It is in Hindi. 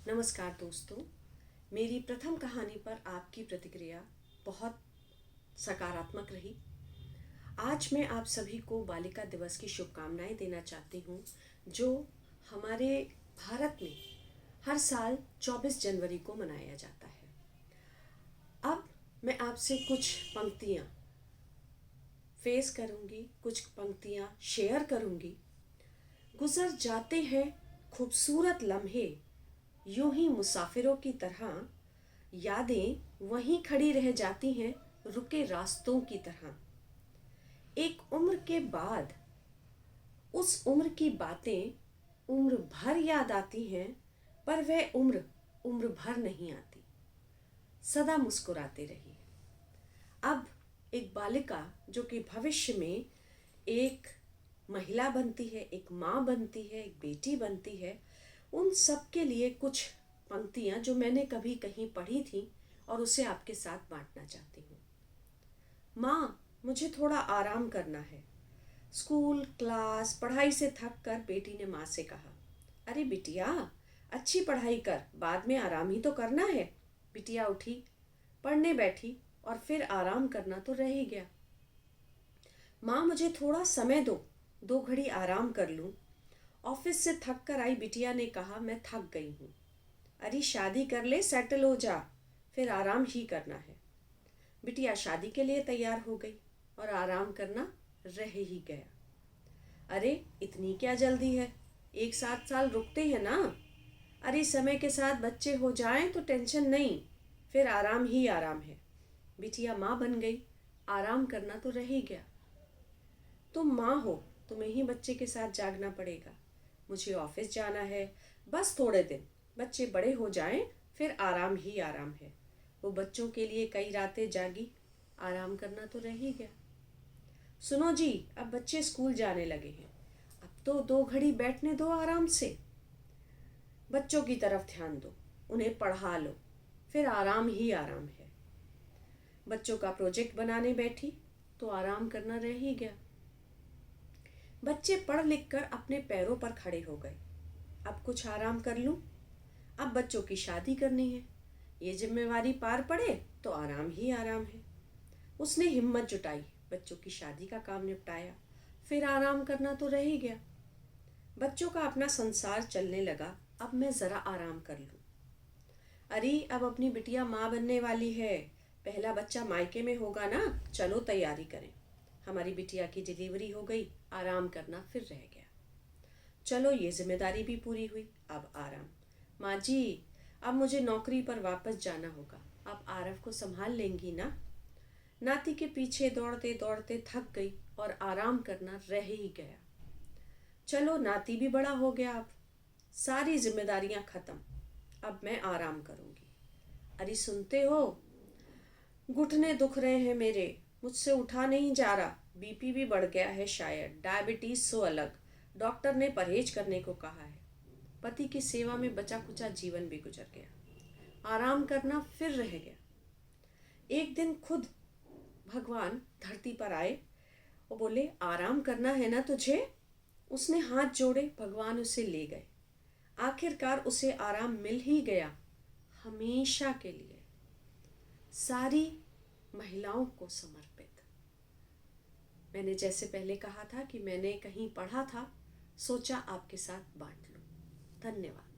नमस्कार दोस्तों। मेरी प्रथम कहानी पर आपकी प्रतिक्रिया बहुत सकारात्मक रही। आज मैं आप सभी को बालिका दिवस की शुभकामनाएं देना चाहती हूँ, जो हमारे भारत में हर साल 24 जनवरी को मनाया जाता है। अब मैं आपसे कुछ पंक्तियाँ फेस करूँगी, कुछ पंक्तियाँ शेयर करूँगी। गुजर जाते हैं खूबसूरत लम्हे, यूं ही मुसाफिरों की तरह, यादें वहीं खड़ी रह जाती हैं रुके रास्तों की तरह। एक उम्र के बाद उस उम्र की बातें उम्र भर याद आती हैं, पर वह उम्र उम्र भर नहीं आती। सदा मुस्कुराते रहिए। अब एक बालिका जो कि भविष्य में एक महिला बनती है, एक माँ बनती है, एक बेटी बनती है, उन सब के लिए कुछ पंक्तियाँ जो मैंने कभी कहीं पढ़ी थी और उसे आपके साथ बांटना चाहती हूँ। माँ, मुझे थोड़ा आराम करना है। स्कूल, क्लास, पढ़ाई से थक कर बेटी ने माँ से कहा। अरे बिटिया, अच्छी पढ़ाई कर, बाद में आराम ही तो करना है। बिटिया उठी, पढ़ने बैठी और फिर आराम करना तो रह ही गया। माँ, मुझे थोड़ा समय दो, 2 घड़ी आराम कर लूँ। ऑफिस से थक कर आई बिटिया ने कहा, मैं थक गई हूँ। अरे शादी कर ले, सेटल हो जा, फिर आराम ही करना है। बिटिया शादी के लिए तैयार हो गई और आराम करना रह ही गया। अरे इतनी क्या जल्दी है, 1-7 साल रुकते हैं ना। अरे समय के साथ बच्चे हो जाएं तो टेंशन नहीं, फिर आराम ही आराम है। बिटिया माँ बन गई, आराम करना तो रह ही गया। तुम माँ हो, तुम्हें ही बच्चे के साथ जागना पड़ेगा। मुझे ऑफिस जाना है, बस थोड़े दिन, बच्चे बड़े हो जाएं, फिर आराम ही आराम है। वो बच्चों के लिए कई रातें जागी, आराम करना तो रह ही गया। सुनो जी, अब बच्चे स्कूल जाने लगे हैं, अब तो 2 घड़ी बैठने दो आराम से। बच्चों की तरफ ध्यान दो, उन्हें पढ़ा लो, फिर आराम ही आराम है। बच्चों का प्रोजेक्ट बनाने बैठी तो आराम करना रह ही गया। बच्चे पढ़ लिख कर अपने पैरों पर खड़े हो गए, अब कुछ आराम कर लूं। अब बच्चों की शादी करनी है, ये जिम्मेवारी पार पड़े तो आराम ही आराम है। उसने हिम्मत जुटाई, बच्चों की शादी का काम निपटाया, फिर आराम करना तो रह ही गया। बच्चों का अपना संसार चलने लगा, अब मैं ज़रा आराम कर लूं। अरे अब अपनी बिटिया माँ बनने वाली है, पहला बच्चा मायके में होगा ना, चलो तैयारी करें। हमारी बिटिया की डिलीवरी हो गई, आराम करना फिर रह गया। चलो ये जिम्मेदारी भी पूरी हुई, अब आराम। माँ जी, अब मुझे नौकरी पर वापस जाना होगा, आप आरव को संभाल लेंगी ना। नाती के पीछे दौड़ते दौड़ते थक गई और आराम करना रह ही गया। चलो नाती भी बड़ा हो गया, अब सारी जिम्मेदारियां खत्म, अब मैं आराम करूंगी। अरे सुनते हो, घुटने दुख रहे हैं मेरे, मुझसे उठा नहीं जा रहा, बीपी भी बढ़ गया है शायद, डायबिटीज सो अलग, डॉक्टर ने परहेज करने को कहा है। पति की सेवा में बचा कुचा जीवन भी गुजर गया, आराम करना फिर रह गया। एक दिन खुद भगवान धरती पर आए और बोले, आराम करना है ना तुझे। उसने हाथ जोड़े, भगवान उसे ले गए। आखिरकार उसे आराम मिल ही गया, हमेशा के लिए। सारी महिलाओं को समर्पित। मैंने जैसे पहले कहा था कि मैंने कहीं पढ़ा था, सोचा आपके साथ बांट लूं। धन्यवाद।